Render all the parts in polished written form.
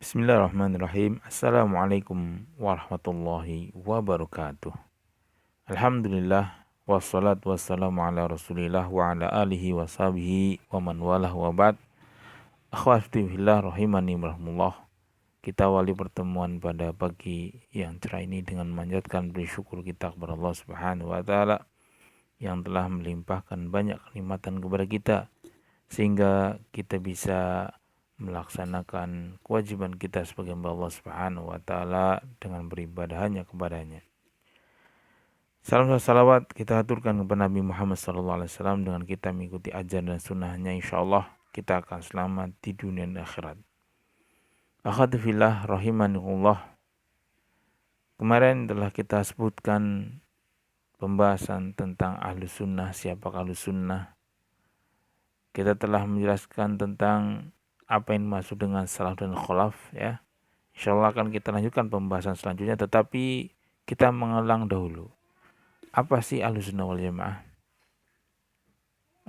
Bismillahirrahmanirrahim. Assalamualaikum warahmatullahi wabarakatuh. Alhamdulillah wassalatu wassalamu ala Rasulillah wa ala alihi wa sahbihi wa man walah wa ba'd. Akhwati fillah rahimani warahmatullah. Kita awali pertemuan pada pagi yang cerah ini dengan memanjatkan bersyukur kita kepada Allah Subhanahu wa taala yang telah melimpahkan banyak kenikmatan kepada kita sehingga kita bisa melaksanakan kewajiban kita sebagai hamba Allah Subhanahu wa taala dengan beribadah hanya kepadanya. Salam dan salawat kita aturkan kepada Nabi Muhammad SAW. Dengan kita mengikuti ajaran dan sunnahnya, insyaallah kita akan selamat di dunia dan akhirat. Akhwati fillah rahimanillah. Kemarin telah kita sebutkan pembahasan tentang ahlus sunnah, siapa ahlus sunnah. Kita telah menjelaskan tentang apa yang dimaksud dengan salaf dan khalaf, ya. Insyaallah akan kita lanjutkan pembahasan selanjutnya, tetapi kita mengulang dahulu. Apa sih Ahlus Sunnah wal Jamaah?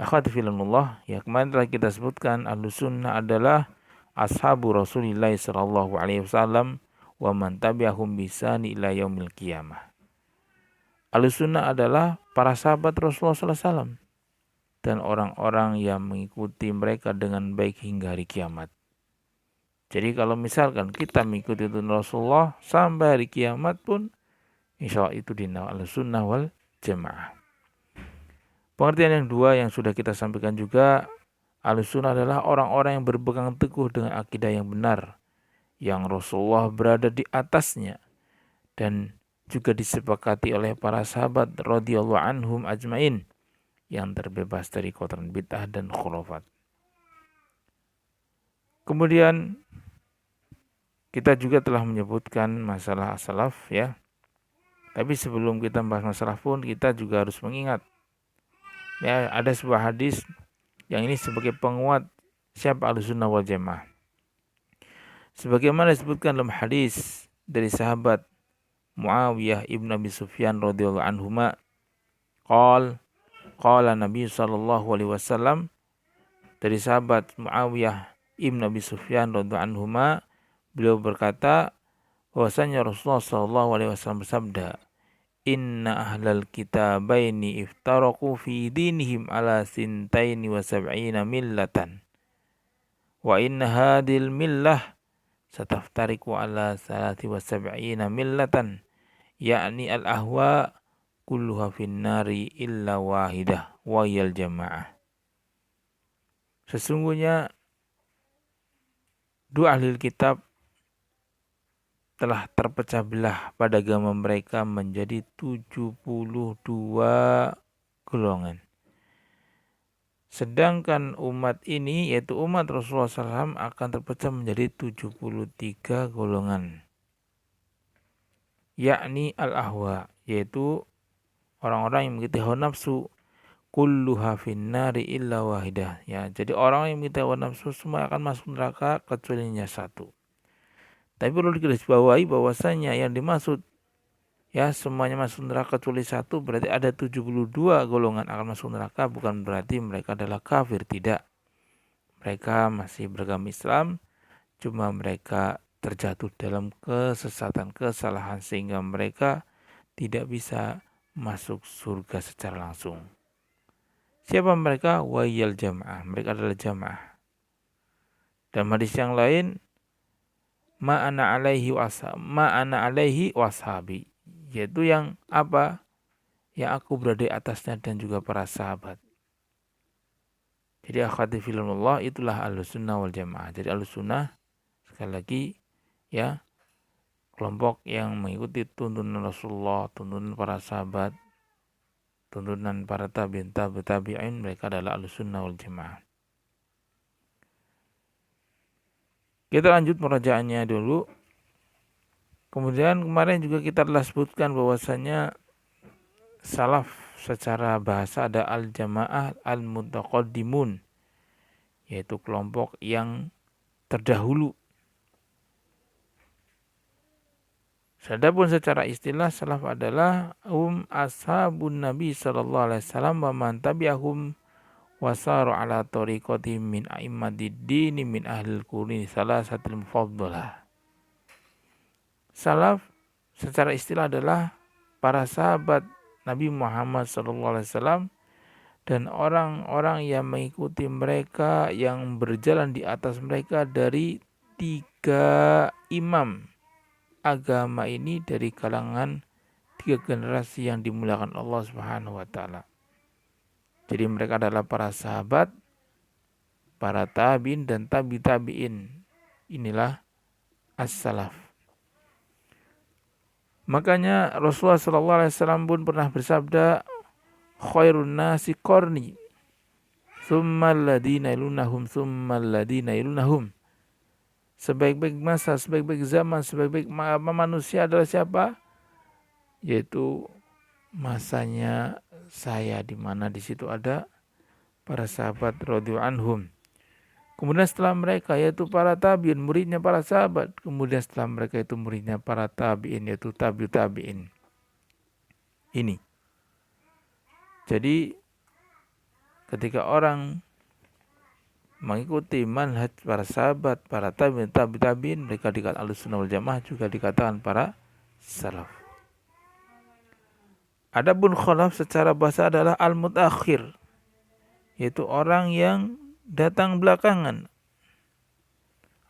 Akhwati fillah, ya kemarin telah kita sebutkan Ahlus Sunnah adalah ashabu Rasulillah sallallahu alaihi wasallam wa man tabi'ahum bisani ila yaumil qiyamah. Ahlus Sunnah adalah para sahabat Rasulullah sallallahu alaihi wasallam dan orang-orang yang mengikuti mereka dengan baik hingga hari kiamat. Jadi kalau misalkan kita mengikuti Rasulullah sampai hari kiamat pun, insya Allah itu dinamakan Sunnah wal Jamaah. Pengertian yang dua yang sudah kita sampaikan juga, Ahlussunnah adalah orang-orang yang berpegang teguh dengan akidah yang benar, yang Rasulullah berada di atasnya, dan juga disepakati oleh para sahabat radhiyallahu anhum ajmain, yang terbebas dari kotoran bid'ah dan khurafat. Kemudian kita juga telah menyebutkan masalah as-salaf, ya. Tapi sebelum kita membahas masalah pun kita juga harus mengingat, ya, ada sebuah hadis yang ini sebagai penguat siapa Ahlussunnah wal Jamaah. Sebagaimana disebutkan dalam hadis dari sahabat Muawiyah ibn Abi Sufyan radhiyallahu anhuma, qala Nabi sallallahu alaihi wasallam, dari sahabat Muawiyah ibn Abi Sufyan radhiyallahu anhuma, beliau berkata bahwasanya Rasulullah sallallahu alaihi wasallam bersabda, inna ahlal kitabaini iftaraku fi dinihim ala sintaini wa sab'ina millatan wa inna hadil millah sataftariku ala salati wa sab'ina millatan, yakni al-ahwa kulluha finnari illa wahidah wa yal jamaah. Sesungguhnya dua ahli kitab telah terpecah belah pada agama mereka menjadi 72 golongan. Sedangkan umat ini, yaitu umat Rasulullah SAW, akan terpecah menjadi 73 golongan. Yakni al-ahwa, yaitu orang-orang yang mengikuti hawa nafsu, kulluha finnari illa wahidah. Ya, jadi orang yang mengikuti hawa nafsu semua akan masuk neraka kecuali hanya satu. Tapi perlu digarisbawahi bahwasanya yang dimaksud, ya, semuanya masuk neraka kecuali satu, berarti ada 72 golongan akan masuk neraka, bukan berarti mereka adalah kafir, tidak. Mereka masih beragama Islam, cuma mereka terjatuh dalam kesalahan sehingga mereka tidak bisa masuk surga secara langsung. Siapa mereka? Wayal jamaah, mereka adalah jamaah. Dalam hadis yang lain, ma'ana alaihi washabi, yaitu yang apa? Yang aku berada di atasnya dan juga para sahabat. Jadi akhwati fillah, itulah Ahlussunnah wal Jamaah. Jadi Ahlussunnah, sekali lagi, ya, kelompok yang mengikuti tuntunan Rasulullah, tuntunan para sahabat, tuntunan para tabi'in, mereka adalah Ahlussunnah wal Jamaah. Kita lanjut merajaannya dulu. Kemudian kemarin juga kita telah sebutkan bahwasanya salaf secara bahasa ada al-jamaah al-mutaqaddimun, yaitu kelompok yang terdahulu. Adapun secara istilah, salaf adalah ashabun Nabi sallallahu alaihi wasallam wa man tabi'ahum wasaru ala tariqatihim min a'immatid din min ahlil quruni salasatil mufaddalah. Salaf secara istilah adalah para sahabat Nabi Muhammad SAW dan orang-orang yang mengikuti mereka, yang berjalan di atas mereka dari 3 imam agama ini, dari kalangan 3 generasi yang dimuliakan Allah Subhanahu wa taala. Jadi mereka adalah para sahabat, para tabi'in dan tabi'in. Inilah as-salaf. Makanya Rasulullah SAW pun pernah bersabda, khairun nasi qarni, tsummal ladina yalunahum, tsummal ladina yalunahum. Sebaik-baik masa, sebaik-baik zaman, sebaik-baik manusia adalah siapa? Yaitu masanya saya, di mana di situ ada para sahabat radhiyallahu anhum. Kemudian setelah mereka yaitu para tabi'in, muridnya para sahabat. Kemudian setelah mereka itu muridnya para tabi'in, yaitu tabi'in. Ini. Jadi ketika orang mengikuti manhaj para sahabat, para tabi'in, mereka dikatakan Ahlussunnah wal Jamaah, juga dikatakan para salaf. Adapun khalaf secara bahasa adalah al-mutaakhir, yaitu orang yang datang belakangan,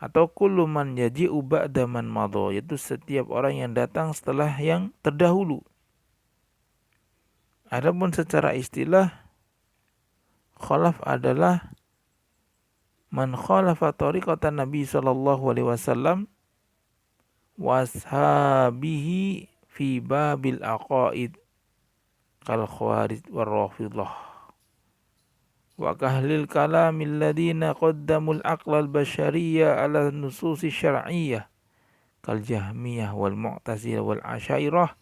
atau kullu man yaji'u ba'da man madha, yaitu setiap orang yang datang setelah yang terdahulu. Adapun secara istilah, khalaf adalah man khalafa tariqatan Nabi sallallahu alaihi wasallam wa ashabihi fi babil aqaid kal khawarij war rafidhah wa kahlil kalamil ladina qaddamul aqlal basyariyah ala nususi syar'iyyah kal jahmiyah wal mu'tazilah wal asyairah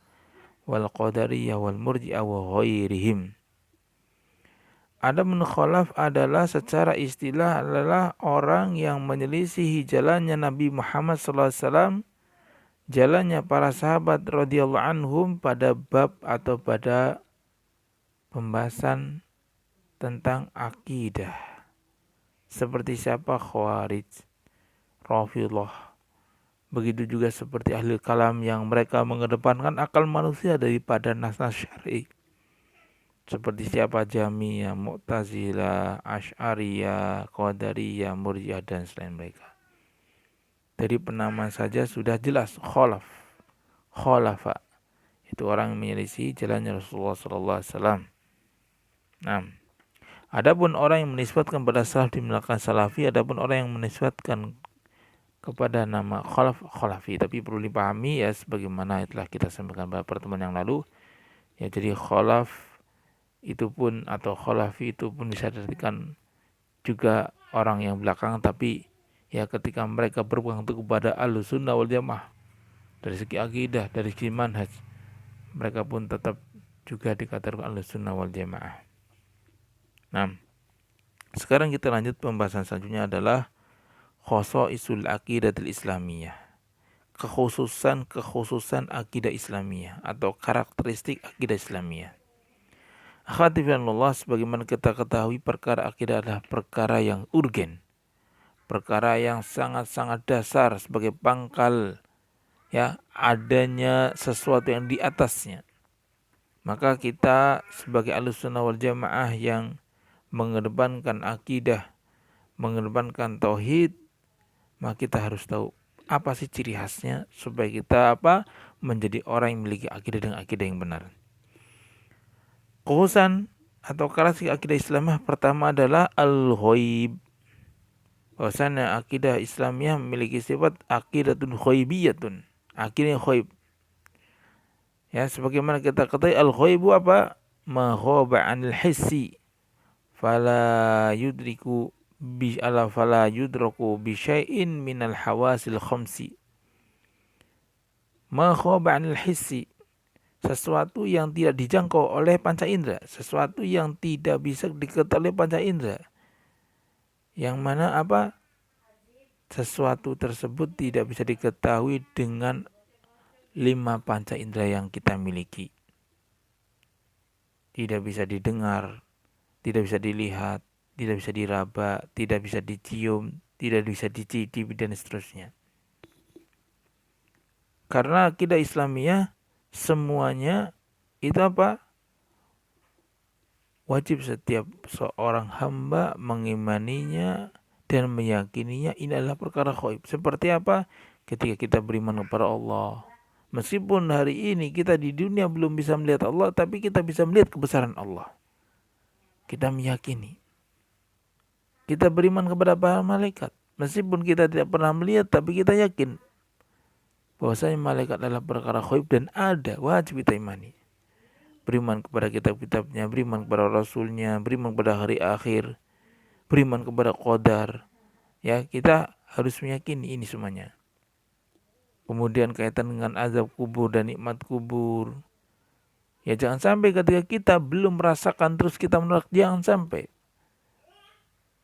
wal qadariyah wal murji'ah wa ghairihim. Adapun khalaf adalah secara istilah adalah orang yang menyelisihi jalannya Nabi Muhammad SAW, jalannya para sahabat radhiyallahu anhum pada bab atau pada pembahasan tentang akidah. Seperti siapa? Khawarij, Rafidhah. Begitu juga seperti ahli kalam yang mereka mengedepankan akal manusia daripada nas-nas syar'i. Seperti siapa? Jahmiyah, Mu'tazilah, Asy'ariyah, Qadariyah, Murji'ah dan selain mereka. Dari penamaan saja sudah jelas khalaf. Khalafa itu orang yang menyelisih jalannya Rasulullah sallallahu alaihi wasallam. Nah, adapun orang yang menisbatkan pada salaf dimulakan salafi, adapun orang yang menisbatkan kepada nama khalafi, tapi perlu dipahami ya sebagaimana telah kita sampaikan pada pertemuan yang lalu. Ya, jadi khalaf itu pun atau khalafi itu pun bisa diartikan juga orang yang belakang, tapi ya ketika mereka berpegang teguh kepada Ahlussunnah wal Jamaah dari segi akidah, dari segi manhaj, mereka pun tetap juga dikatakan Ahlussunnah wal Jamaah. Nah, sekarang kita lanjut pembahasan selanjutnya adalah khosaisul aqidatul islamiyah. Kekhususan akidah Islamiyah atau karakteristik akidah Islamiyah. Akhwati fillah, sebagaimana kita ketahui, perkara akidah adalah perkara yang urgen, perkara yang sangat-sangat dasar sebagai pangkal ya adanya sesuatu yang di atasnya. Maka kita sebagai Ahlussunnah wal Jamaah yang mengedepankan akidah, mengedepankan tauhid, maka kita harus tahu apa sih ciri khasnya supaya kita menjadi orang yang memiliki akidah dengan akidah yang benar. Khususan atau karakteristik akidah Islamiyah pertama adalah al-ghaib. Bahwasanya akidah Islamiyah memiliki sifat aqidatun ghaibiyatun, akidah ghaib. Ya, sebagaimana kita ketahui al-ghaibu apa? Ma ghaba 'anil hissi fala yudriku fala yudraku bi syai'in minal hawasil khamsi. Ma ghaba 'anil hissi, sesuatu yang tidak dijangkau oleh panca indera, sesuatu yang tidak bisa diketahui oleh panca indera. Yang mana sesuatu tersebut tidak bisa diketahui dengan 5 panca indera yang kita miliki. Tidak bisa didengar, tidak bisa dilihat, tidak bisa diraba, tidak bisa dicium, tidak bisa dicicipi dan seterusnya. Karena akidah Islamiyah semuanya itu apa? Wajib setiap seorang hamba mengimaninya dan meyakininya ini adalah perkara gaib. Seperti apa? Ketika kita beriman kepada Allah. Meskipun hari ini kita di dunia belum bisa melihat Allah, tapi kita bisa melihat kebesaran Allah. Kita meyakini. Kita beriman kepada para malaikat. Meskipun kita tidak pernah melihat, tapi kita yakin bahwasanya malaikat adalah perkara gaib dan ada, wajib kita imani. Beriman kepada kitab-kitabnya, beriman kepada rasulnya, beriman kepada hari akhir, beriman kepada qadar. Ya, kita harus meyakini ini semuanya. Kemudian kaitan dengan azab kubur dan nikmat kubur. Ya jangan sampai ketika kita belum merasakan terus kita menolak, jangan sampai.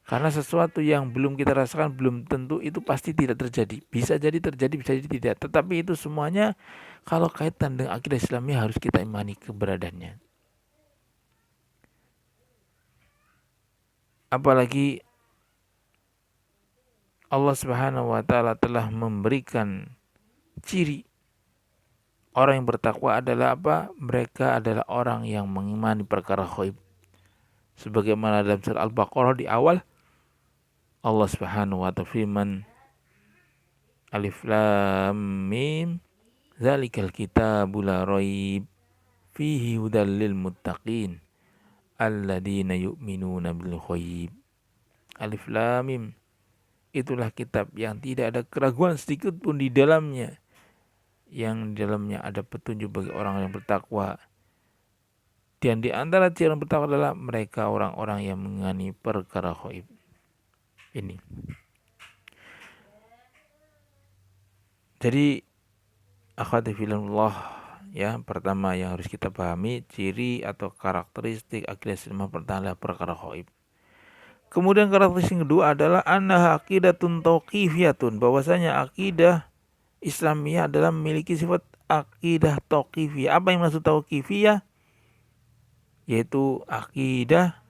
Karena sesuatu yang belum kita rasakan belum tentu itu pasti tidak terjadi. Bisa jadi terjadi, bisa jadi tidak. Tetapi itu semuanya kalau kaitan dengan akidah Islamnya harus kita imani keberadaannya. Apalagi Allah Subhanahu wa taala telah memberikan ciri orang yang bertakwa adalah apa? Mereka adalah orang yang mengimani perkara gaib. Sebagaimana dalam surah Al-Baqarah di awal Allah Subhanahu wa ta'ala firman Alif Lam Mim Zalikal kitabu la raib fihi hudal lil muttaqin alladzina yu'minuna bil ghaib. Alif Lam Mim, itulah kitab yang tidak ada keraguan sedikit pun di dalamnya, yang di dalamnya ada petunjuk bagi orang yang bertakwa. Dan di antara ciri orang bertakwa adalah mereka orang-orang yang mengimani perkara gaib. Ini. Jadi akhwati fillah, ya, pertama yang harus kita pahami ciri atau karakteristik akidah Islam pertama perkara gaib. Kemudian karakteristik kedua adalah annaha aqidatun tauqifiyatun, bahwasanya akidah Islamiyah adalah memiliki sifat akidah tauqifiyah. Apa yang maksud tauqifiyah? Yaitu akidah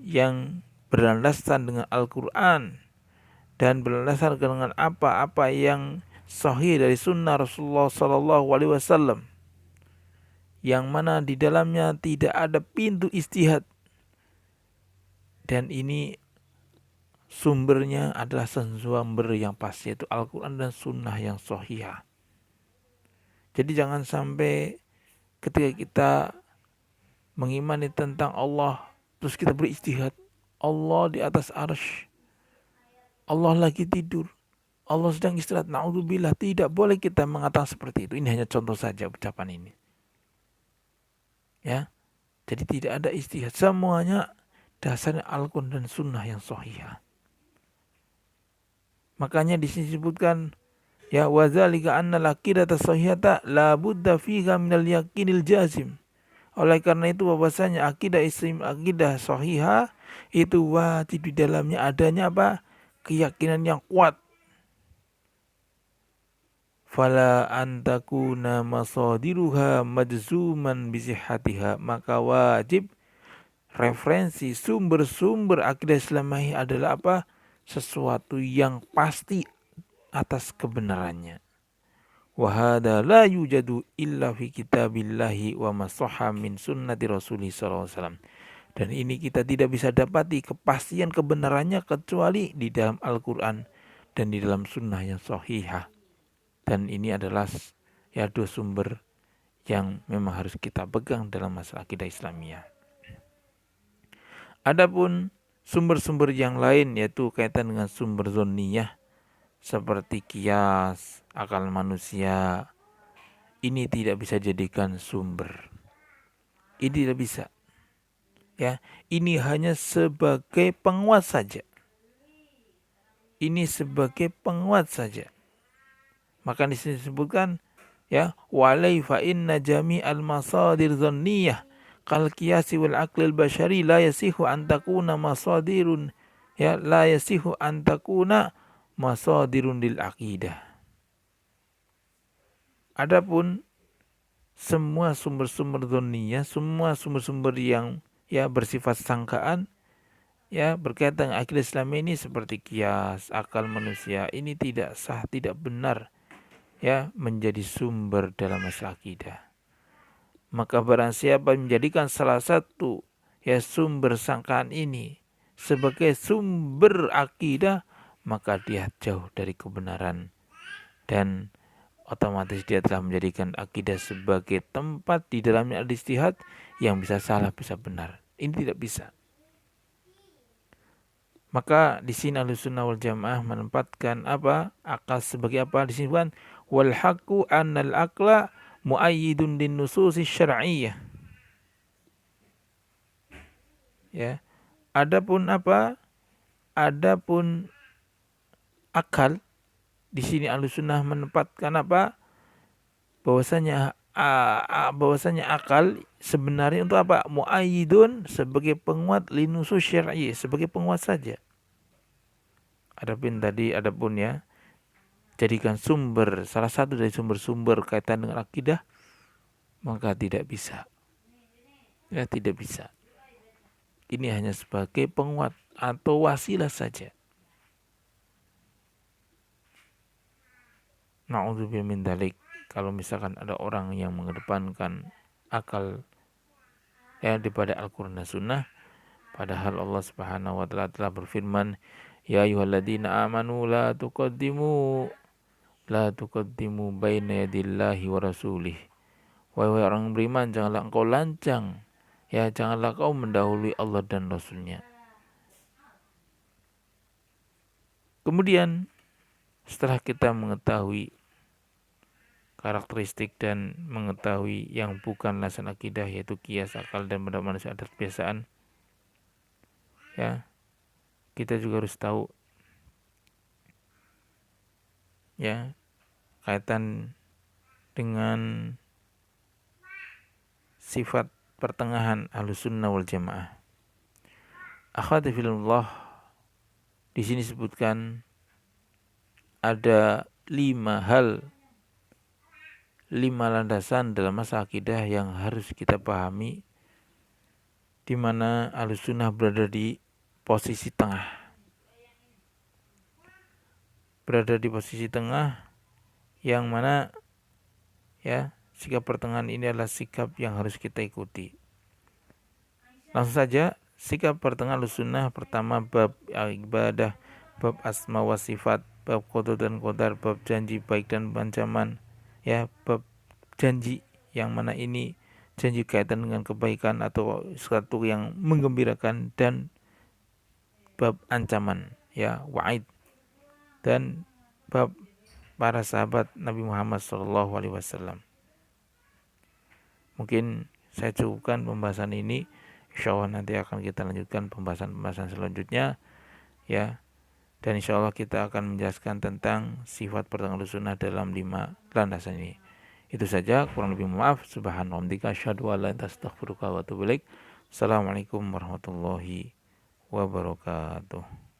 yang berlandaskan dengan Al-Quran dan berlandaskan dengan apa-apa yang sahih dari sunnah Rasulullah SAW, yang mana di dalamnya tidak ada pintu ijtihad, dan ini sumbernya adalah sumber yang pasti, yaitu Al-Quran dan sunnah yang sahih. Jadi jangan sampai ketika kita mengimani tentang Allah terus kita berijtihad, Allah di atas arsy, Allah lagi tidur, Allah sedang istirahat, na'udzubillah. Tidak boleh kita mengatakan seperti itu. Ini hanya contoh saja ucapan ini. Ya, jadi tidak ada ijtihad. Semuanya dasarnya Al-Quran dan Sunnah yang sahih. Makanya di sini disebutkan, ya, wadzalika anna al-aqidata sahihata la budda fiha minal yaqinil jazim. Oleh karena itu bahwasanya akidah Islam, akidah sahihah itu wajib di dalamnya adanya apa? Keyakinan yang kuat. Fala antakuna masadiruha majzuman bisihatiha, maka wajib referensi sumber-sumber akidah Islamiyah adalah apa? Sesuatu yang pasti atas kebenarannya. Wa hadza la yujadu illa fi kitabillahi wa ma sahha min sunnati rasulih sallallahu alaihi wasallam. Dan ini kita tidak bisa dapati kepastian kebenarannya kecuali di dalam Al-Quran dan di dalam sunnah yang sahihah. Dan ini adalah ya dua sumber yang memang harus kita pegang dalam masalah akidah Islamiyah. Adapun sumber-sumber yang lain yaitu kaitan dengan sumber zonniyah seperti kias, akal manusia, ini tidak bisa jadikan sumber. Ini tidak bisa. Ya, ini hanya sebagai penguat saja. Ini sebagai penguat saja. Maka di sini disebutkan, ya, walai fa inna jami'al masadir dhanniyah kal qiyasi wal aqlil bashari la yasihu an takuna masadirun, ya, la yasihu an takuna masadirun lil aqidah. Adapun semua sumber-sumber dhanniyah, semua sumber-sumber yang ya bersifat sangkaan, ya berkaitan dengan akidah Islam ini seperti kias, akal manusia, ini tidak sah, tidak benar, menjadi sumber dalam masalah akidah. Maka barang siapa menjadikan salah satu sumber sangkaan ini sebagai sumber akidah, maka dia jauh dari kebenaran dan otomatis dia telah menjadikan akidah sebagai tempat di dalamnya ada ijtihad yang bisa salah bisa benar. Ini tidak bisa. Maka di sini Ahlussunnah wal Jamaah menempatkan akal sebagai apa di sini kan wal haqqu annal aqla muayyidun lin nususi syar'iyyah. Ya. Adapun Adapun akal di sini Ahlussunnah menempatkan bahwasanya akal sebenarnya untuk muayyidun sebagai penguat linusus syar'i, sebagai penguat saja. Adapun jadikan salah satu dari sumber-sumber kaitan dengan akidah, maka tidak bisa. Ya, tidak bisa. Ini hanya sebagai penguat atau wasilah saja. Na'udzubillah min dzalik. Kalau misalkan ada orang yang mengedepankan akal daripada Al-Quran dan Sunnah, padahal Allah Subhanahu wa taala telah berfirman, ya ayyuhalladzina amanu la tuqaddimu baina yadillahi wa rasulih. Wahai orang beriman, janganlah engkau lancang, janganlah kau mendahului Allah dan Rasulnya. Kemudian setelah kita mengetahui karakteristik dan mengetahui yang bukan landasan akidah, yaitu kias, akal, dan benda manusia adat kebiasaan, kita juga harus tahu kaitan dengan sifat pertengahan Ahlussunnah wal Jamaah. Akhwati fillah, di sini disebutkan ada 5 landasan dalam masalah akidah yang harus kita pahami, di mana Ahlussunnah berada di posisi tengah. Berada di posisi tengah yang mana sikap pertengahan ini adalah sikap yang harus kita ikuti. Langsung saja, sikap pertengahan Ahlussunnah pertama bab ibadah, bab asma wa sifat, bab qada dan qadar, bab janji baik dan ancaman, bab janji yang mana ini janji kaitan dengan kebaikan atau sesuatu yang menggembirakan, dan bab ancaman, wa'id, dan bab para sahabat Nabi Muhammad SAW. Mungkin saya cukupkan pembahasan ini. Insyaallah nanti akan kita lanjutkan pembahasan selanjutnya, dan insyaallah kita akan menjelaskan tentang sifat pertengahan Ahlussunnah dalam 5 landasan ini. Itu saja, kurang lebih maaf. Subhanallah, asyhadu an la ilaha illa anta astaghfiruka wa atubu ilaik. Assalamualaikum warahmatullahi wabarakatuh.